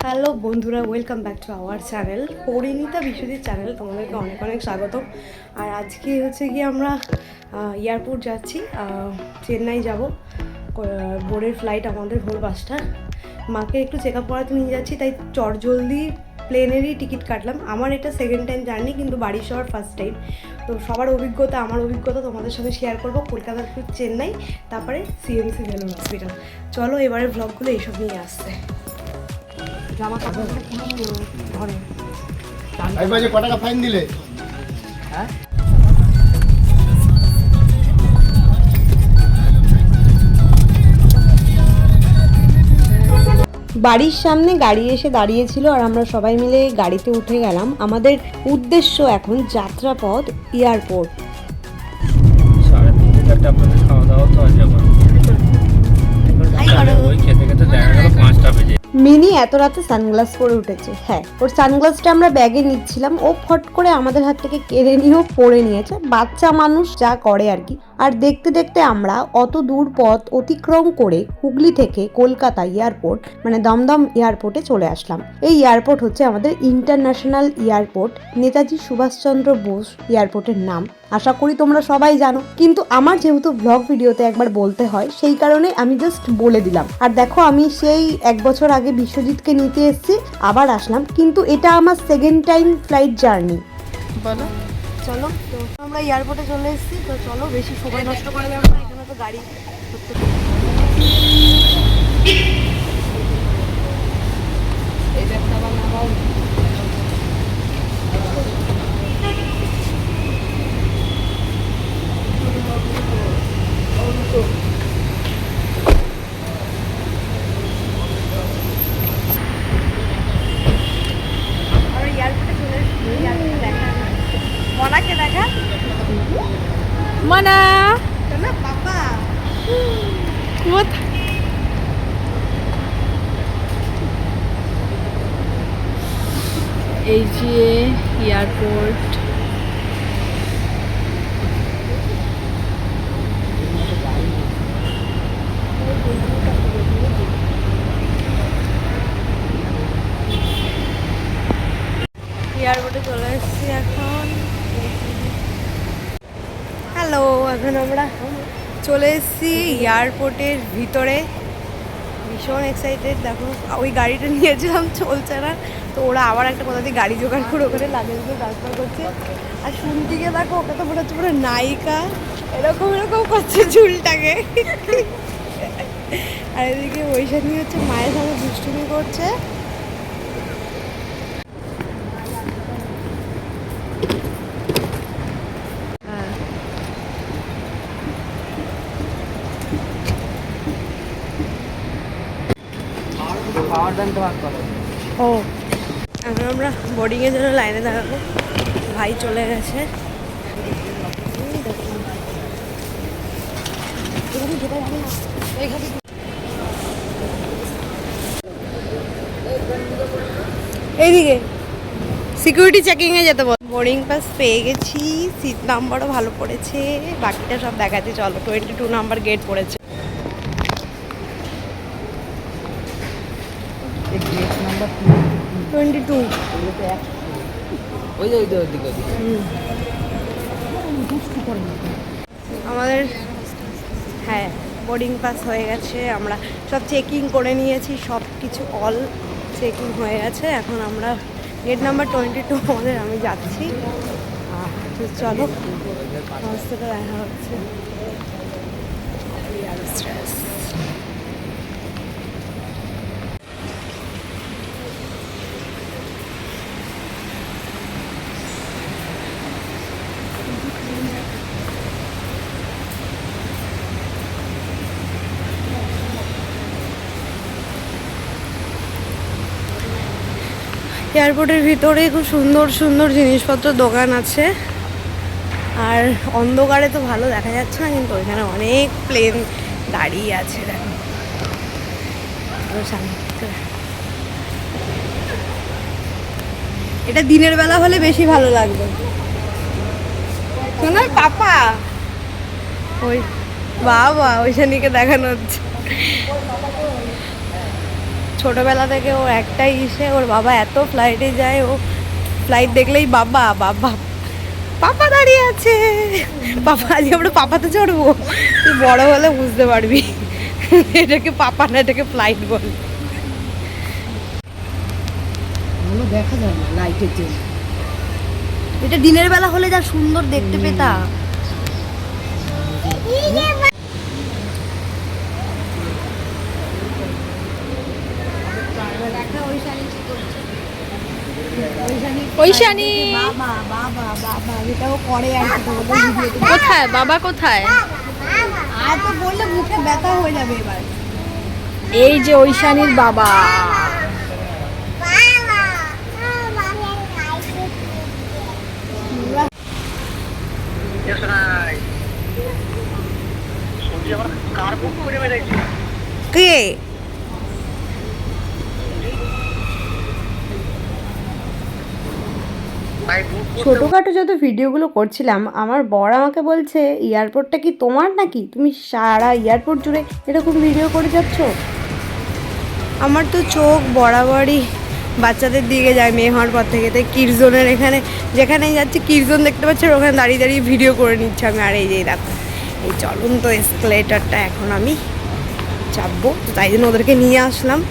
Hello বন্ধুরা, welcome back to our channel Parineeta Biswajit channel. তোমাদেরকে অনেক অনেক স্বাগতম। আর আজকে হচ্ছে গিয়ে আমরা এয়ারপোর্ট যাচ্ছি, চেন্নাই যাব। ভোরের ফ্লাইট আমাদের ভোর 5টা। মাকে একটু চেক আপ করাতে নিয়ে যাচ্ছি, তাই চটজলদি প্লেনেরই টিকিট কাটলাম। আমার এটা সেকেন্ড টাইম জার্নি, কিন্তু বাড়ি যাওয়ার ফার্স্ট টাইম। তো সবার অভিজ্ঞতা, আমার অভিজ্ঞতা তোমাদের সাথে শেয়ার করবো। কলকাতা টু চেন্নাই, তারপরে সিএমসি ভেলোর হসপিটাল। চলো, এবারের ব্লগগুলো এইসব নিয়ে আসছে। জামা কাপড় ঘরে ক টাকা ফাইন দিলে? হ্যাঁ, বাড়ির সামনে গাড়ি এসে দাঁড়িয়েছিল আর আমরা সবাই মিলে গাড়িতে উঠে গেলাম। আমাদের উদ্দেশ্য এখন যাত্রাপথ এয়ারপোর্ট। খাওয়া দাওয়া তো আছে ওই খেতে খেতে দেখা গেল 5টা বেজে। মিনি এত রাতে সানগ্লাস পরে উঠেছে। হ্যাঁ, ওর সানগ্লাসটা আমরা ব্যাগে নিচ্ছিলাম, ও ফট করে আমাদের হাত থেকে কেড়ে নিয়েও পরে নিয়েছে। বাচ্চা মানুষ যা করে আর কি। আর দেখতে দেখতে আমরা অত দূর পথ অতিক্রম করে হুগলি থেকে কলকাতা এয়ারপোর্ট মানে দমদম এয়ারপোর্টে চলে আসলাম। এই এয়ারপোর্ট হচ্ছে আমাদের ইন্টারন্যাশনাল এয়ারপোর্ট, নেতাজি সুভাষচন্দ্র বোস এয়ারপোর্টের নাম। আশা করি তোমরা সবাই জানো, কিন্তু আমার যেহেতু ব্লগ ভিডিওতে একবার বলতে হয়, সেই কারণে আমি জাস্ট বলে দিলাম। আর দেখো, আমি সেই 1 বছর আগে বিশ্বজিৎকে নিতে এসেছি, আবার আসলাম, কিন্তু এটা আমার সেকেন্ড টাইম ফ্লাইট জার্নি। বলো, চলো। তো আমরা এয়ারপোর্টে চলে এসেছি, তো চলো, বেশি সময় নষ্ট করা যাবে না, এখানে তো গাড়ি এই ব্যাগটা আবার নামাও। মনাকে দেখা, মনা না বাবা এই যে এয়ারপোর্ট। এয়ারপোর্টে চলে এসেছি এখন। হ্যালো, এখন আমরা চলে এসেছি এয়ারপোর্টের ভিতরে। ভীষণ এক্সাইটেড। দেখো, ওই গাড়িটা নিয়েছিলাম, চলছে না, তো ওরা আবার একটা কোথা দিয়ে গাড়ি জোগাড় করে ওখানে লাগেজগুলো ট্রান্সফার করছে। আর শুনতিকে দেখো, ওকে তো মনে হচ্ছে পুরো নায়িকা, এরকম এরকম করছে চুলটাকে। আর এদিকে বৈশাখী হচ্ছে মায়ের সঙ্গে দুষ্টুমি করছে। ও, এখন আমরা বোর্ডিংয়ের জন্য লাইনে দাঁড়াবো। ভাই চলে গেছে। এইদিকে সিকিউরিটি চেকিংয়ে যেতে বল। বোর্ডিং পাস পেয়ে গেছি, সিট নাম্বারও ভালো পড়েছে, বাকিটা সব দেখাচ্ছে। চলো, 22 নাম্বার গেট পড়েছে। আমাদের হ্যাঁ বোর্ডিং পাস হয়ে গেছে, আমরা সব চেকিং করে নিয়েছি, সব কিছু অল চেকিং হয়ে গেছে। এখন আমরা গেট নাম্বার 22 আমাদের, আমি যাচ্ছি। তো চলো, রাস্তাটা দেখা হচ্ছে। এয়ারপোর্টের ভিতরে খুব সুন্দর সুন্দর জিনিসপত্র দোকান আছে। আর অন্ধকারে তো ভালো দেখা যাচ্ছে না, কিন্তু ওইখানে অনেক প্লেন দাঁড়িয়ে আছে। দেখো, এটা দিনের বেলা হলে বেশি ভালো লাগবে। শোনার পাপা, ওই বাবা ওইখানিকে দেখানো হচ্ছে। ছোটবেলা থেকে ওর একটাই ইসে, ওর বাবা এত ফ্লাইটে যায়, ও ফ্লাইট দেখলেই বাবা বাবা, পাপা দাঁড়িয়ে আছে, পাপা, আজকে আমরা পাপাতে চড়বো। তুই বড় হলে বুঝতে পারবি এটাকে পাপা না, এটাকে ফ্লাইট বল। দেখা যায় না লাইটের জন্য, এটা দিনের বেলা হলে যা সুন্দর দেখতে পেতাম। ঐশানি বাবা বাবা বাবা যেটাও করে আর কি, তোমাদের ভিডিওতে কোথায়? বাবা কোথায়? আর তো বললে মুখে ব্যথা হয়ে যাবে এবার। এই যে ঐশানির বাবা। কে? ছোটোখাটো যত ভিডিওগুলো করছিলাম, আমার বর আমাকে বলছে এয়ারপোর্টটা কি তোমার নাকি, তুমি সারা এয়ারপোর্ট জুড়ে এরকম ভিডিও করে যাচ্ছ। আমার তো চোখ বরাবরই বাচ্চাদের দিকে যায় মেয়ে হওয়ার পর থেকে, তাই কিডজোনের এখানে যেখানেই যাচ্ছি কিডজোন দেখতে পাচ্ছি, আর ওখানে দাঁড়িয়ে দাঁড়িয়ে ভিডিও করে নিচ্ছি আমি। আর এই যে দেখো এই চলন্ত এসকেলেটারটা এখন আমি চাপবো, তো তাই জন্য ওদেরকে নিয়ে আসলাম।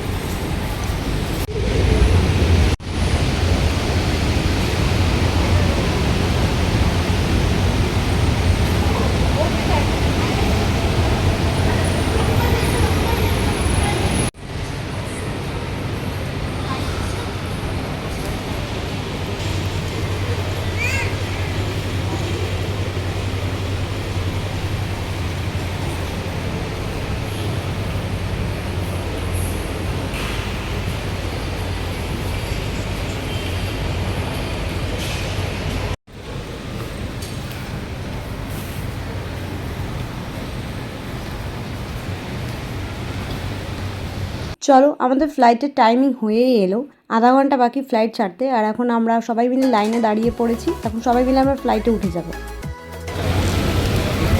চলো, আমাদের ফ্লাইটের টাইমিং হয়েই এলো, আধা ঘন্টা বাকি ফ্লাইট ছাড়তে। আর এখন আমরা সবাই মিলে লাইনে দাঁড়িয়ে পড়েছি, এখন সবাই মিলে আমরা ফ্লাইটে উঠে যাবো।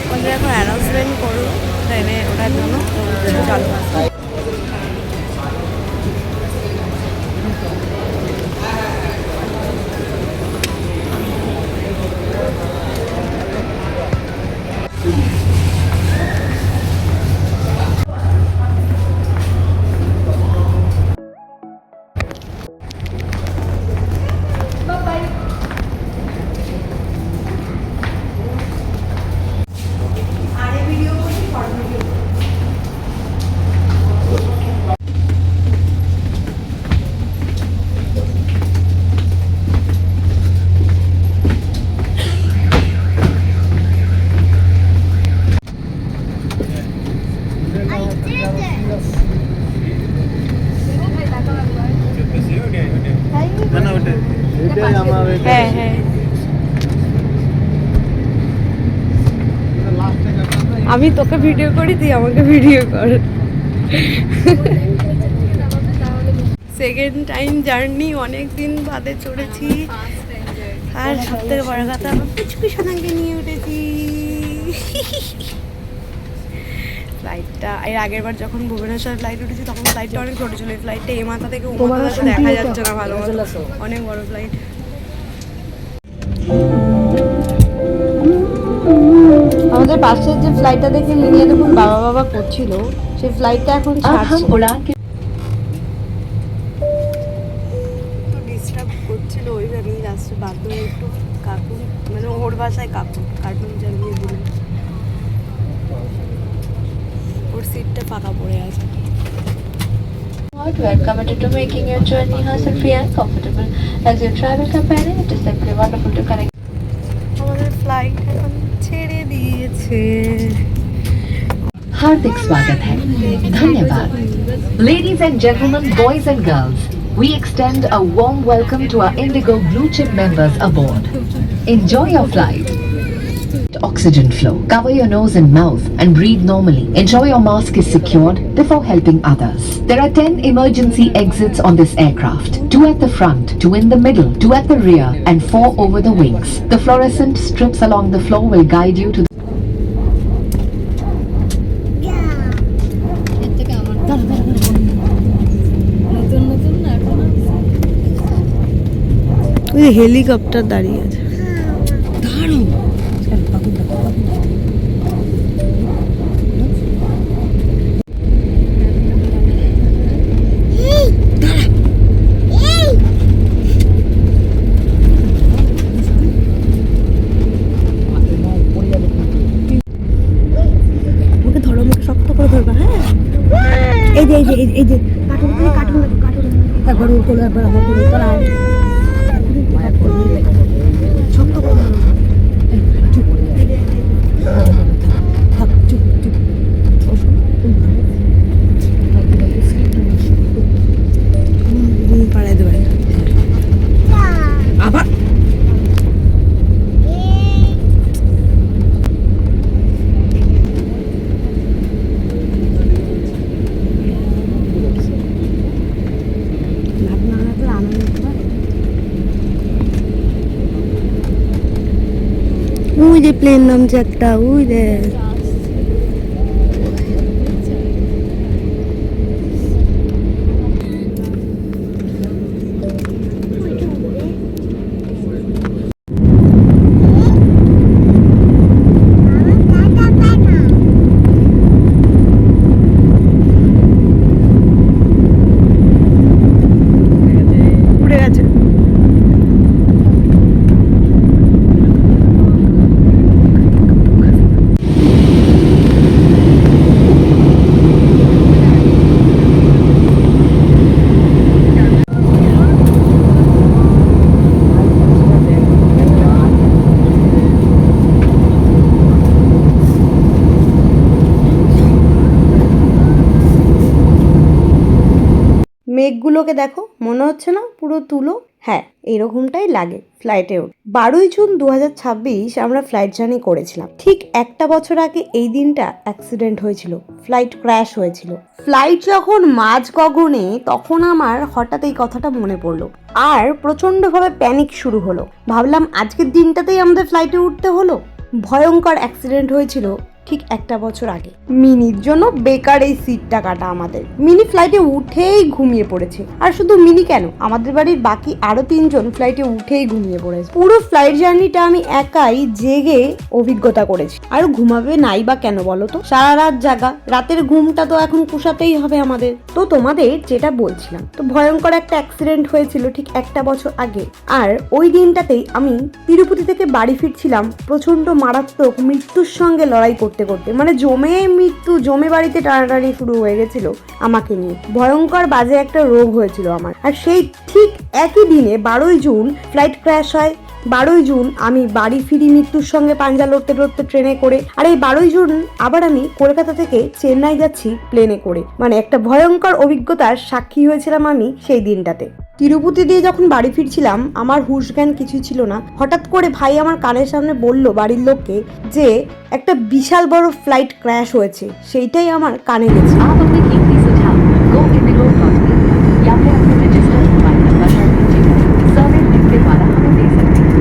আমাদের এখন অ্যানাউন্সমেন্ট করবো ট্রেনে ওঠার জন্য, চলো। হ্যাঁ হ্যাঁ, আমি তোকে ভিডিও করি, তুই আমাকে ভিডিও কর। সেকেন্ড টাইম জার্নি, অনেক দিন বাদে চড়েছি। আর সবথেকে বড় কথা, আমার পিছু সোনাকে নিয়ে উঠেছি। ফ্লাইটটা এর আগের বার যখন ভুবনেশ্বর ফ্লাইট উঠেছি তখন ফ্লাইটটা অনেক ছোটো ছিল, এই ফ্লাইটটা এই মাথা থেকে ও মাথা দেখা যাচ্ছে না ভালো মতো, অনেক বড় ফ্লাইট। আমাদের পাশের যে ফ্লাইটটা দেখে মিলিয়ে দেখুন বাবা বাবা করছিল, সেই ফ্লাইটটা এখন ছাড়ছে। ডিস্টার্ব করছিল, ওই আমি লাস্টে বাধ্য হয়ে একটু কার্টুন, মানে ওর ভাষায় কার্টুন চালিয়ে দিল। ওর সিটটা ফাঁকা পড়ে আছে। We are committed to making your journey hassle-free and comfortable. As your travel companion, it is simply wonderful to connect. আমাদের ফ্লাইট এখন ছেড়ে দিয়েছে। हार्दिक स्वागत है, धन्यवाद। Ladies and gentlemen, boys and girls, we extend a warm welcome to our Indigo Blue Chip members aboard. Enjoy your flight. Oxygen flow. Cover your nose and mouth and breathe normally. Ensure your mask is secured before helping others. There are 10 emergency exits on this aircraft. 2 at the front, 2 in the middle, 2 at the rear, and 4 over the wings. The fluorescent strips along the floor will guide you to the ওই helicopter দাঁড়িয়ে আছে। ওকে ধরো, মুখে শক্ত করে ধরবা। হ্যাঁ, এই যে কার্টুন একবার ওর কোলে, একবার আমার কোলে, শক্ত করে ধরো। চুপ থাক, চুপ পাড়াই দেবে আবার। ওই যে প্লেন নামছে একটা, ওই রে। উড়ে গেছে। মেঘগুলোকে দেখো, মনে হচ্ছে না পুরো তুলো? হ্যাঁ, এরকমটাই লাগে ফ্লাইটে উঠে। 12ই জুন 2026 আমরা ফ্লাইট জার্নি করেছিলাম। ঠিক একটা বছর আগে এই দিনটা অ্যাক্সিডেন্ট হয়েছিল, ফ্লাইট ক্র্যাশ হয়েছিল। ফ্লাইট যখন মাঝ গগনে, তখন আমার হঠাৎ এই কথাটা মনে পড়লো আর প্রচন্ডভাবে প্যানিক শুরু হলো। ভাবলাম আজকের দিনটাতেই আমাদের ফ্লাইটে উঠতে হলো। ভয়ঙ্কর অ্যাক্সিডেন্ট হয়েছিল ঠিক একটা বছর আগে। মিনির জন্য বেকার এই সিটটা কাটা আমাদের। মিনি ফ্লাইটে উঠেই ঘুমিয়ে পড়েছে। আর শুধু মিনি কেন, আমাদের বাড়ির বাকি আরো 3 জন ফ্লাইটে উঠেই ঘুমিয়ে পড়েছে। পুরো ফ্লাইট জার্নিটা আমি একাই জেগে অভিজ্ঞতা করেছি। আর ঘুমাবে নাই বা কেন বলো তো? সারা রাত জাগা, রাতের ঘুমটা তো এখন পুষাতেই হবে আমাদের। তো তোমাদের যেটা বলছিলাম, তো ভয়ঙ্কর একটা অ্যাক্সিডেন্ট হয়েছিল ঠিক একটা বছর আগে। আর ওই দিনটাতেই আমি তিরুপতি থেকে বাড়ি ফিরছিলাম প্রচন্ড মারাত্মক মৃত্যুর সঙ্গে লড়াই করতে করতে, মানে জমে মৃত্যু, জমে বাড়িতে টানাটানি শুরু হয়ে গেছিল আমাকে নিয়ে। ভয়ঙ্কর বাজে একটা রোগ হয়েছিল আমার। আর সেই ঠিক একই দিনে 12ই জুন ফ্লাইট ক্র্যাশ হয়। 12ই জুন আমি বাড়ি ফিরি মৃত্যুর সঙ্গে পাঞ্জা লড়তে লড়তে ট্রেনে করে। আর এই 12ই জুন আবার আমি কলকাতা থেকে চেন্নাই যাচ্ছি প্লেনে করে। মানে একটা ভয়ঙ্কর অভিজ্ঞতার সাক্ষী হয়েছিলাম আমি সেই দিনটাতে। তিরুপতি দিয়ে যখন বাড়ি ফিরছিলাম, আমার হুঁশ জ্ঞান কিছু ছিল না। হঠাৎ করে ভাই আমার কানের সামনে বলল বাড়ির লোককে যে একটা বিশাল বড় ফ্লাইট ক্র্যাশ হয়েছে। সেইটাই আমার কানে গেছে। आप अपने कीमती सुझाव go-indigo.in या फिर अपने रजिस्टर्ड मोबाइल नंबर पर भेजिए। सर्विस लिंक के द्वारा हमें दे सकते हैं।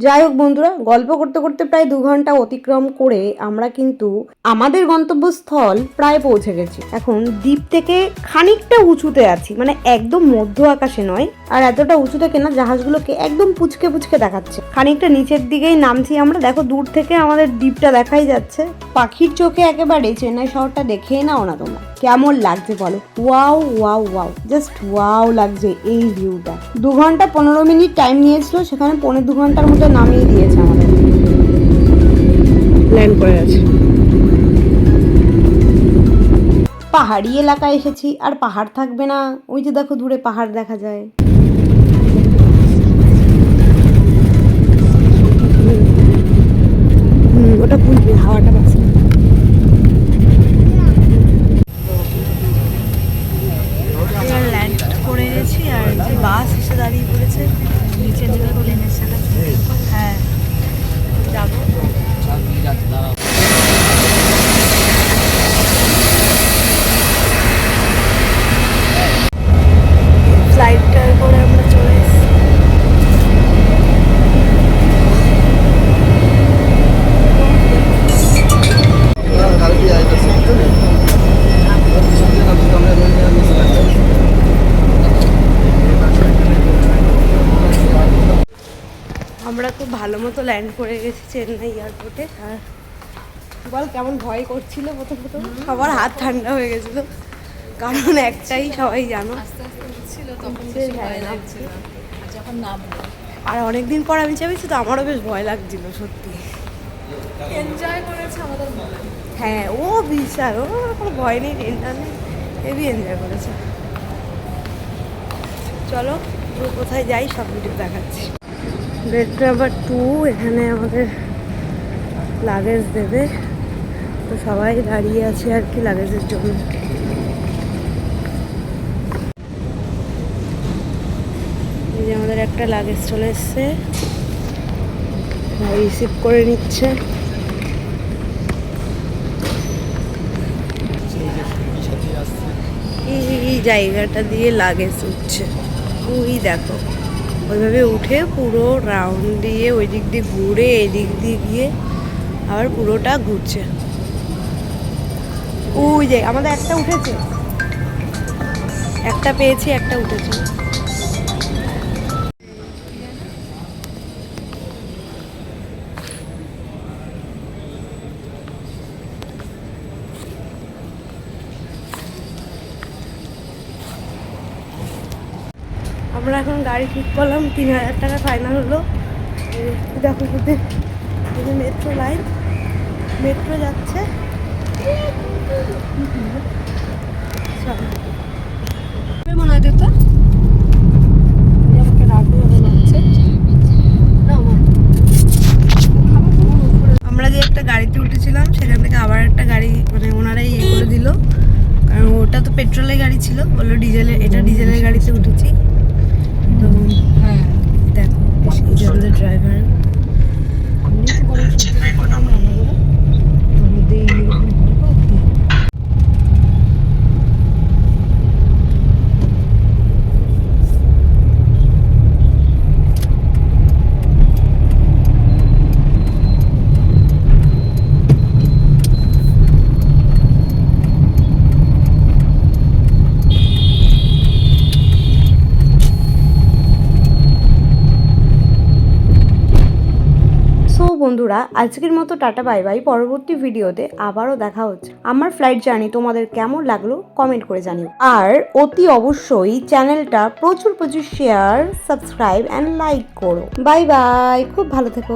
যাই হোক বন্ধুরা, গল্প করতে করতে প্রায় 2 ঘন্টা অতিক্রম করে আমরা কিন্তু আমাদের গন্তব্যস্থল প্রায় পৌঁছে গেছি। এখন দ্বীপ থেকে খানিকটা উঁচুতে আছি, মানে একদম মধ্য আকাশে নয়। আর এতটা উঁচু থেকে না, জাহাজগুলোকে একদম পুচকে পুচকে দেখাচ্ছে। খানিকটা নিচের দিকেই নামছি আমরা। দেখো দূর থেকে আমাদের দ্বীপটা দেখাই যাচ্ছে। পাখির চোখে একেবারে চেন্নাই শহরটা দেখেই নাও না তোমরা, কেমন লাগছে বলো? Wow wow wow, just wow লাগছে এই ভিউটা। 2 ঘন্টা 15 মিনিট টাইম নিয়েছিল, সেখানে 2.25 ঘন্টার মধ্যে নামিয়ে দিয়েছে আমাদের। ল্যান্ড করে আছে। পাহাড়ি এলাকায় এসেছি, আর পাহাড় থাকবে না? ওই যে দেখো দূরে পাহাড় দেখা যায়। ওটা পুলবে, হাওয়াটা পাচ্ছে। ল্যান্ড করে গেছি আর যে বাস এসে দাঁড়িয়ে পড়েছে নিচের দিকে প্লেনের সাথে। হ্যাঁ যাবো। ফ্লাইটটার করে আমরা চলে এসেছি। ভালো মতো ল্যান্ড করে গেছি চেন্নাই এয়ারপোর্টে। আর বল কেমন ভয় করছিল প্রথম প্রথম, সবার হাত ঠান্ডা হয়ে গেছিলো, কারণ একটাই সবাই জানো আর অনেকদিন পর আমি চেপেছি তো আমারও বেশ ভয় লাগছিল সত্যি। এনজয় করেছে আমাদের মনে। হ্যাঁ ও বিশাল, ও কোনো ভয় নেই টেনশন নেই, হেভি এনজয় করেছে। চলো কোথায় যাই সব ভিডিও দেখাচ্ছি। গেট নাম্বার 2, এখানে আমাদের লাগেজ দেবে, তো সবাই দাঁড়িয়ে আছে আর কি লাগেজের জন্য। এই যে আমাদের একটা লাগেজ চলে এসছে, রিসিভ করে নিচ্ছে। এই জায়গাটা দিয়ে লাগেজ উঠছে, ওই দেখো ওইভাবে উঠে পুরো রাউন্ড দিয়ে ওই দিক দিয়ে ঘুরে এদিক দিয়ে গিয়ে আবার পুরোটা ঘুরছে। ওই যে আমাদের একটা উঠেছে, একটা পেয়েছি, একটা উঠেছে। আমরা এখন গাড়ি ঠিক করলাম, 3000 টাকা ফাইনাল হলো। দেখো মেট্রো লাইন, মেট্রো যাচ্ছে। মনে হয় তো আমরা যে একটা গাড়িতে উঠেছিলাম সেখান থেকে আবার একটা গাড়ি মানে ওনারাই ইয়ে করে দিল, কারণ ওটা তো পেট্রোলের গাড়ি ছিল, বললো ডিজেলের, এটা ডিজেলের গাড়িতে উঠেছি। তো হ্যাঁ দেখো এই যে আমাদের ড্রাইভার। বন্ধুরা আজকের মতো টাটা বাই বাই, পরবর্তী ভিডিওতে আবারও দেখা হচ্ছে। আমার ফ্লাইট জার্নি তোমাদের কেমন লাগলো কমেন্ট করে জানিও, আর অতি অবশ্যই চ্যানেলটা প্রচুর শেয়ার, সাবস্ক্রাইব অ্যান্ড লাইক করো। বাই বাই, খুব ভালো থেকো।